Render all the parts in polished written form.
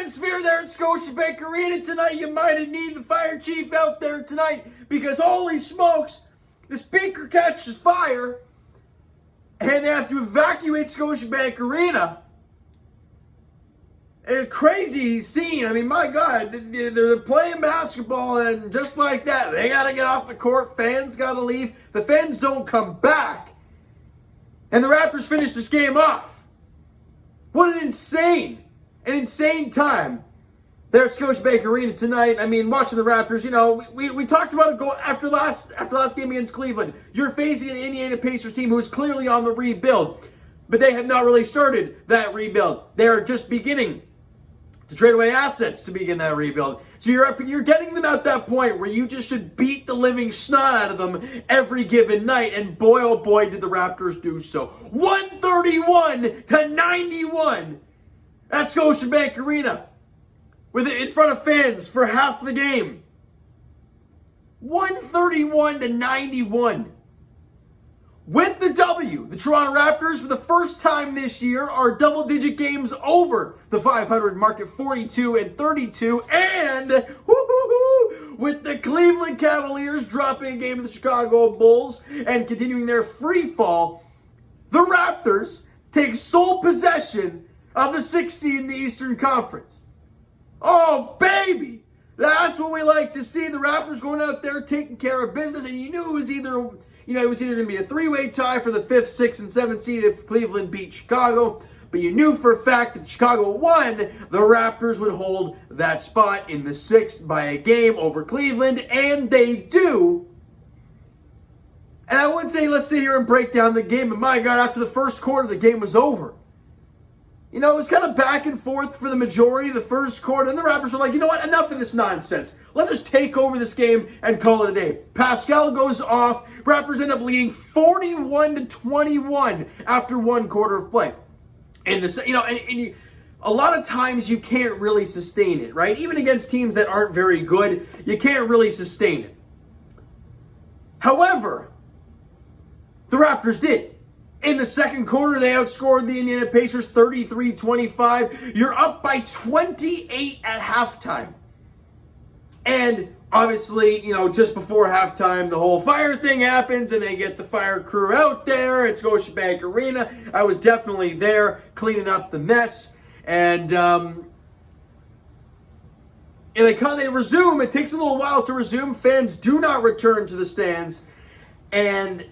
atmosphere there at Scotiabank Arena tonight. You might need the fire chief out there tonight because holy smokes, the speaker catches fire and they have to evacuate Scotiabank Arena. A crazy scene. I mean, my God, they're playing basketball and just like that, they got to get off the court. Fans got to leave. The fans don't come back. And the Raptors finish this game off. What an insane time there at Scotiabank Arena tonight. I mean, watching the Raptors, you know, we talked about it after last game against Cleveland. You're facing an Indiana Pacers team who is clearly on the rebuild, but they have not really started that rebuild. They are just beginning to trade away assets to begin that rebuild. So you're getting them at that point where you just should beat the living snot out of them every given night. And boy, oh boy, did the Raptors do so. 131-91 at Scotiabank Arena with it in front of fans for half the game. 131-91. With the W, the Toronto Raptors, for the first time this year, are double-digit games over the 500 mark at 42-32. And with the Cleveland Cavaliers dropping a game to the Chicago Bulls and continuing their free fall, the Raptors take sole possession of the 6th seed in the Eastern Conference. Oh, baby! That's what we like to see. The Raptors going out there taking care of business, and you knew it was either going to be a three-way tie for the 5th, 6th, and 7th seed if Cleveland beat Chicago. But you knew for a fact that Chicago won, the Raptors would hold that spot in the 6th by a game over Cleveland, and they do. And I would say let's sit here and break down the game, but my God, after the first quarter, the game was over. You know, it was kind of back and forth for the majority of the first quarter, and the Raptors were like, you know what, enough of this nonsense. Let's just take over this game and call it a day. Pascal goes off. Raptors end up leading 41-21 after one quarter of play. And a lot of times you can't really sustain it, right? Even against teams that aren't very good, you can't really sustain it. However, the Raptors did. In the second quarter, they outscored the Indiana Pacers 33-25. You're up by 28 at halftime. And obviously, you know, just before halftime, the whole fire thing happens and they get the fire crew out there at Scotiabank Arena. I was definitely there cleaning up the mess. And they resume. It takes a little while to resume. Fans do not return to the stands. And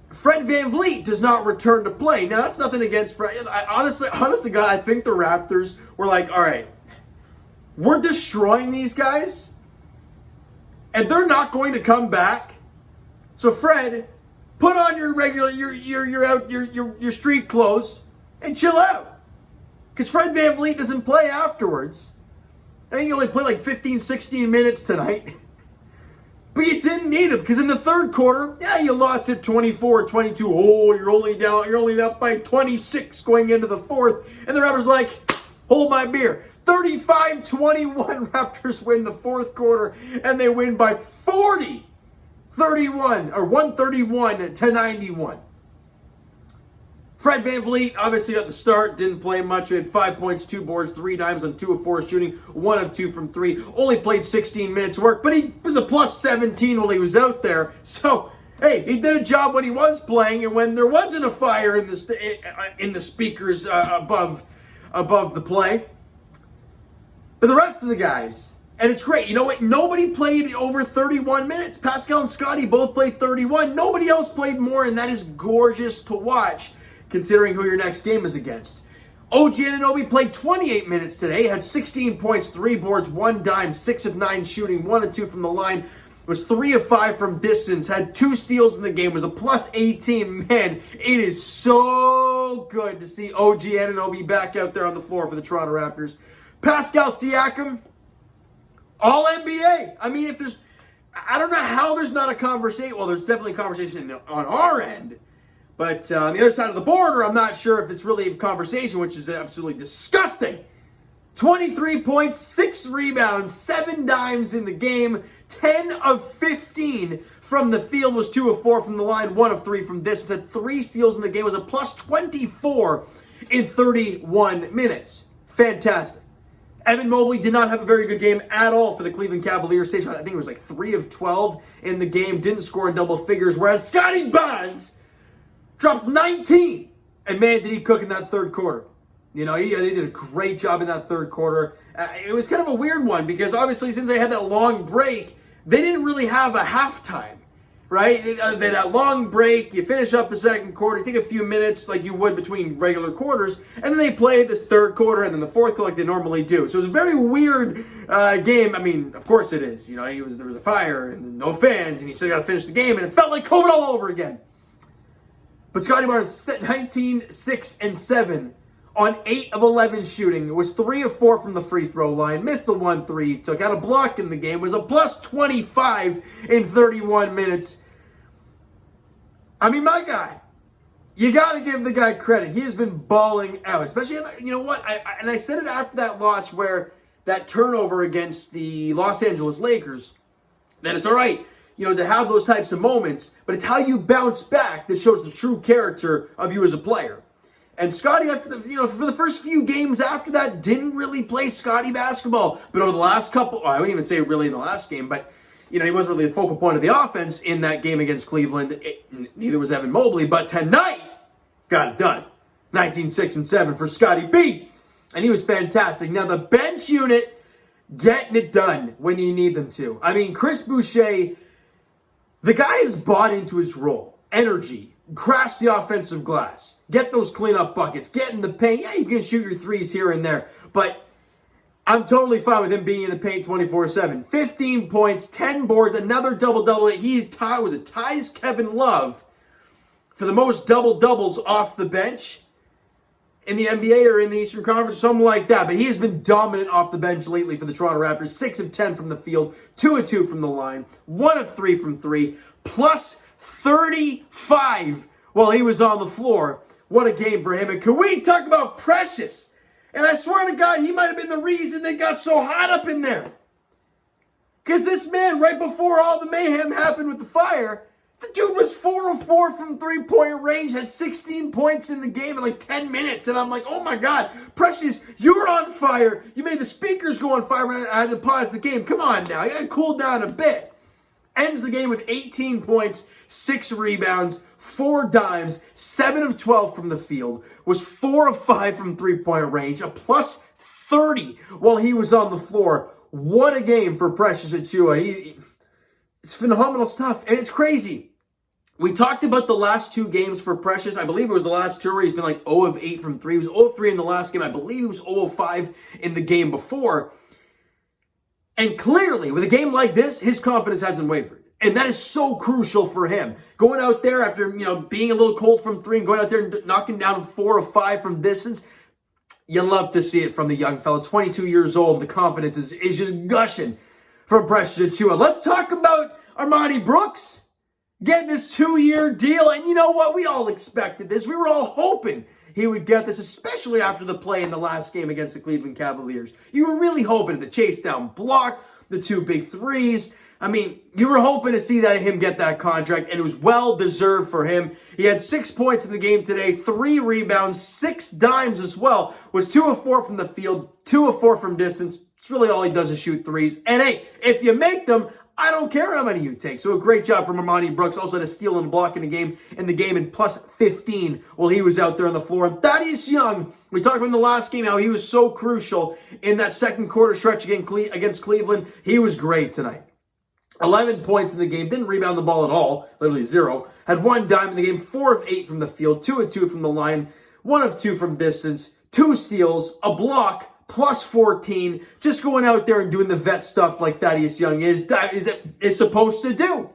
Fred VanVleet does not return to play. Now, that's nothing against Fred. Honestly, God, I think the Raptors were like, all right, we're destroying these guys, and they're not going to come back. So, Fred, put on your regular, your street clothes and chill out. Because Fred VanVleet doesn't play afterwards. I think he only played like 15, 16 minutes tonight. But you didn't need him because in the third quarter, yeah, you lost it 24-22. Oh, you're only up by 26 going into the fourth. And the Raptors like, hold my beer. 35-21 Raptors win the fourth quarter and they win by 40. 131-91. Fred VanVleet obviously got the start, didn't play much. He had 5 points, 2 boards, 3 dimes on 2 of 4 shooting, 1 of 2 from 3. Only played 16 minutes of work, but he was a plus 17 while he was out there. So, hey, he did a job when he was playing, and when there wasn't a fire in the speakers above the play. But the rest of the guys, and it's great. You know what? Nobody played over 31 minutes. Pascal and Scotty both played 31. Nobody else played more, and that is gorgeous to watch, considering who your next game is against. OG Anunoby played 28 minutes today, had 16 points, 3 boards, 1 dime, 6 of 9 shooting, 1 of 2 from the line, was 3 of 5 from distance, had 2 steals in the game, was a plus 18. Man, it is so good to see OG Anunoby back out there on the floor for the Toronto Raptors. Pascal Siakam, all NBA. I mean, I don't know how there's not a conversation. Well, there's definitely a conversation on our end. But on the other side of the border, I'm not sure if it's really a conversation, which is absolutely disgusting. 23 points, 6 rebounds, 7 dimes in the game, 10 of 15 from the field, was 2 of 4 from the line, 1 of 3 from distance, had 3 steals in the game, was a plus 24 in 31 minutes. Fantastic. Evan Mobley did not have a very good game at all for the Cleveland Cavaliers. I think it was like 3 of 12 in the game. Didn't score in double figures. Whereas Scotty Barnes drops 19. And man, did he cook in that third quarter. You know, he did a great job in that third quarter. It was kind of a weird one because obviously since they had that long break, they didn't really have a halftime. Right? They had that long break, you finish up the second quarter, you take a few minutes like you would between regular quarters, and then they play this third quarter and then the fourth quarter like they normally do. So it was a very weird game. I mean, of course it is. You know, there was a fire and no fans, and you still got to finish the game, and it felt like COVID all over again. But Scotty Barnes set 19, 6, and 7 on 8 of 11 shooting. It was 3 of 4 from the free throw line. Missed the 1-3 he took. Had a block in the game. Was a plus 25 in 31 minutes. I mean, my guy, you got to give the guy credit. He has been balling out. Especially, you know what? I said it after that loss where that turnover against the Los Angeles Lakers, that it's all right, you know, to have those types of moments, but it's how you bounce back that shows the true character of you as a player. And Scotty, for the first few games after that, didn't really play Scotty basketball. But over the last couple, I wouldn't even say really in the last game, but you know, he wasn't really the focal point of the offense in that game against Cleveland. Neither was Evan Mobley. But tonight, got it done. 19, 6, and 7 for Scotty B. And he was fantastic. Now, the bench unit getting it done when you need them to. I mean, Chris Boucher, the guy has bought into his role. Energy. Crash the offensive glass. Get those cleanup buckets. Get in the paint. Yeah, you can shoot your threes here and there. But I'm totally fine with him being in the paint 24/7. 15 points, 10 boards, another double-double. He ties Kevin Love for the most double-doubles off the bench in the NBA or in the Eastern Conference, something like that. But he has been dominant off the bench lately for the Toronto Raptors. 6 of 10 from the field, 2 of 2 from the line, 1 of 3 from 3, plus 35 while he was on the floor. What a game for him. And can we talk about Precious? And I swear to God, he might have been the reason they got so hot up in there. Because this man, right before all the mayhem happened with the fire, the dude was 4 of 4 from three-point range, had 16 points in the game in like 10 minutes. And I'm like, oh my God, Precious, you're on fire. You made the speakers go on fire when I had to pause the game. Come on now, you got to cool down a bit. Ends the game with 18 points, 6 rebounds, 4 dimes, 7 of 12 from the field, was 4 of 5 from three-point range, a plus 30 while he was on the floor. What a game for Precious Achiuwa. It's phenomenal stuff, and it's crazy. We talked about the last 2 games for Precious. I believe it was the last 2 where he's been like 0 of 8 from 3. He was 0 of 3 in the last game. I believe he was 0 of 5 in the game before. And clearly, with a game like this, his confidence hasn't wavered. And that is so crucial for him. Going out there after, being a little cold from 3 and going out there and knocking down 4 of 5 from distance, you love to see it from the young fella. 22 years old, the confidence is just gushing from Precious Achiuwa. Let's talk about Armani Brooks getting his 2-year deal. And you know what? We all expected this. We were all hoping he would get this, especially after the play in the last game against the Cleveland Cavaliers. You were really hoping the chase down block, the 2 big threes. I mean, you were hoping to see him get that contract, and it was well-deserved for him. He had 6 points in the game today, 3 rebounds, 6 dimes as well. Was 2 of 4 from the field, 2 of 4 from distance. It's really all he does is shoot threes. And hey, if you make them, I don't care how many you take. So a great job from Armani Brooks. Also had a steal and a block in the game, and plus 15 while he was out there on the floor. And Thaddeus Young, we talked about in the last game how he was so crucial in that second quarter stretch against Cleveland. He was great tonight. 11 points in the game, didn't rebound the ball at all, literally 0. Had 1 dime in the game, 4 of 8 from the field, 2 of 2 from the line, 1 of 2 from distance, 2 steals, a block, plus 14, just going out there and doing the vet stuff like Thaddeus Young is supposed to do.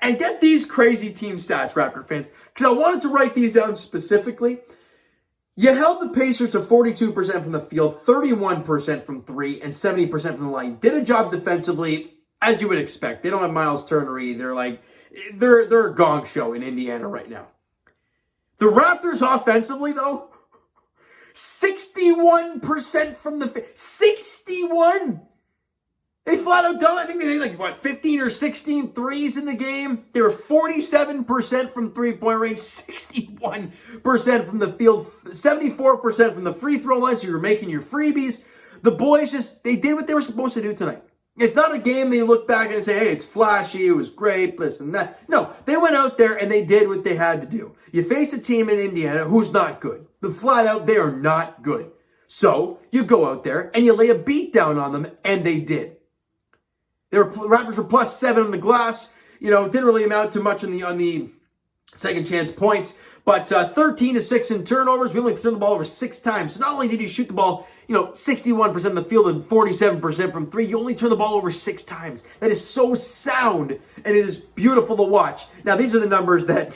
And get these crazy team stats, Raptor fans, because I wanted to write these down specifically. You held the Pacers to 42% from the field, 31% from 3, and 70% from the line. Did a job defensively, as you would expect. They don't have Miles Turner either. They're a gong show in Indiana right now. The Raptors offensively, though, 61% from the field. 61! They flat out done. I think they made 15 or 16 threes in the game. They were 47% from three-point range, 61% from the field, 74% from the free throw line, so you're making your freebies. The boys they did what they were supposed to do tonight. It's not a game they look back and say, hey, it's flashy, it was great, this and that. No, they went out there and they did what they had to do. You face a team in Indiana who's not good. But flat out, they are not good. So you go out there and you lay a beat down on them, and they did. Raptors were +7 on the glass. You know, didn't really amount to much on the second chance points. But 13-6 in turnovers. We only turned the ball over 6 times. So not only did you shoot the ball, 61% of the field and 47% from 3, you only turn the ball over 6 times. That is so sound, and it is beautiful to watch. Now, these are the numbers that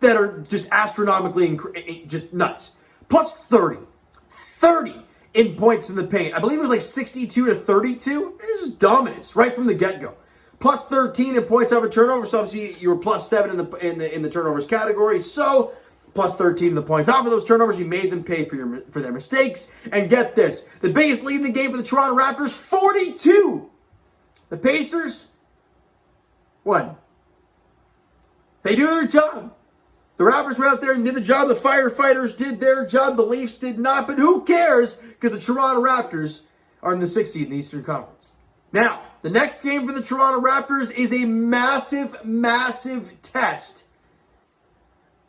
are just astronomically just nuts. +30. 30 in points in the paint. I believe it was like 62-32. This is dominance right from the get-go. +13 in points over turnovers. So obviously you were +7 in the turnovers category. So +13 in the points off of those turnovers. You made them pay for their mistakes. And get this, the biggest lead in the game for the Toronto Raptors, 42. The Pacers, 1. They do their job. The Raptors went out there and did the job. The firefighters did their job. The Leafs did not. But who cares? Because the Toronto Raptors are in the 6th seed in the Eastern Conference. Now, the next game for the Toronto Raptors is a massive, massive test.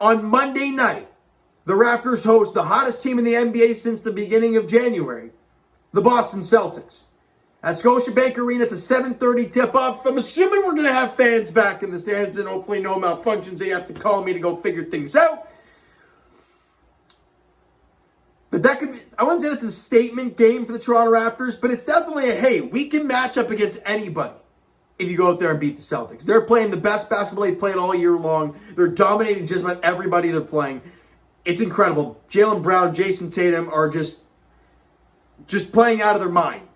On Monday night, the Raptors host the hottest team in the NBA since the beginning of January, the Boston Celtics. At Scotiabank Arena, it's a 7:30 tip-off. I'm assuming we're going to have fans back in the stands and hopefully no malfunctions. They have to call me to go figure things out. But that could be, I wouldn't say that's a statement game for the Toronto Raptors, but it's definitely a, hey, we can match up against anybody if you go out there and beat the Celtics. They're playing the best basketball they've played all year long. They're dominating just about everybody they're playing. It's incredible. Jaylen Brown, Jason Tatum are just playing out of their mind.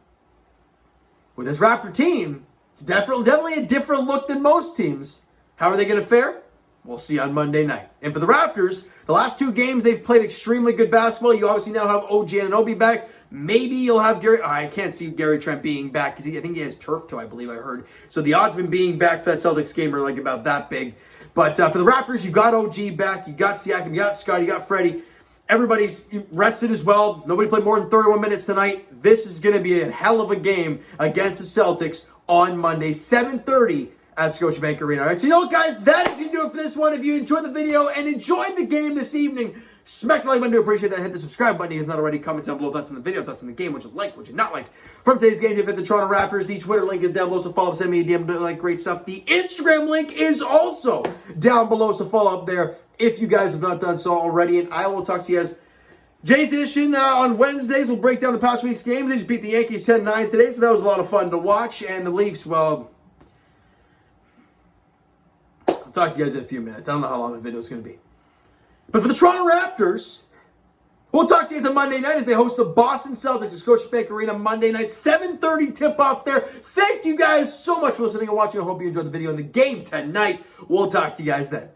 With this Raptor team, it's definitely a different look than most teams. How are they going to fare? We'll see on Monday night. And for the Raptors, the last 2 games, they've played extremely good basketball. You obviously now have OG Anunoby back. Maybe you'll have Gary. I can't see Gary Trent being back because I think he has turf toe, I believe I heard. So the odds of him being back for that Celtics game are like about that big. But for the Raptors, you got OG back. You got Siakam. You got Scott. You got Freddie. Everybody's rested as well. Nobody played more than 31 minutes tonight. This is going to be a hell of a game against the Celtics on Monday, 7:30 at Scotiabank Arena. All right, so you know what, guys? That is going to do it for this one. If you enjoyed the video and enjoyed the game this evening, smack the like button. I do appreciate that. Hit the subscribe button if you have not already. Comment down below thoughts on the video, thoughts on the game, what you like, what you not like. From today's game, if you hit the Toronto Raptors, the Twitter link is down below, so follow up, send me a DM, like great stuff. The Instagram link is also down below, so follow up there if you guys have not done so already. And I will talk to you guys Jay's Edition on Wednesdays. We'll break down the past week's games. They just beat the Yankees 10-9 today, so that was a lot of fun to watch. And the Leafs, well, I'll talk to you guys in a few minutes. I don't know how long the video is going to be. But for the Toronto Raptors, we'll talk to you guys on Monday night as they host the Boston Celtics at Scotiabank Arena Monday night, 7:30 tip-off there. Thank you guys so much for listening and watching. I hope you enjoyed the video and the game tonight. We'll talk to you guys then.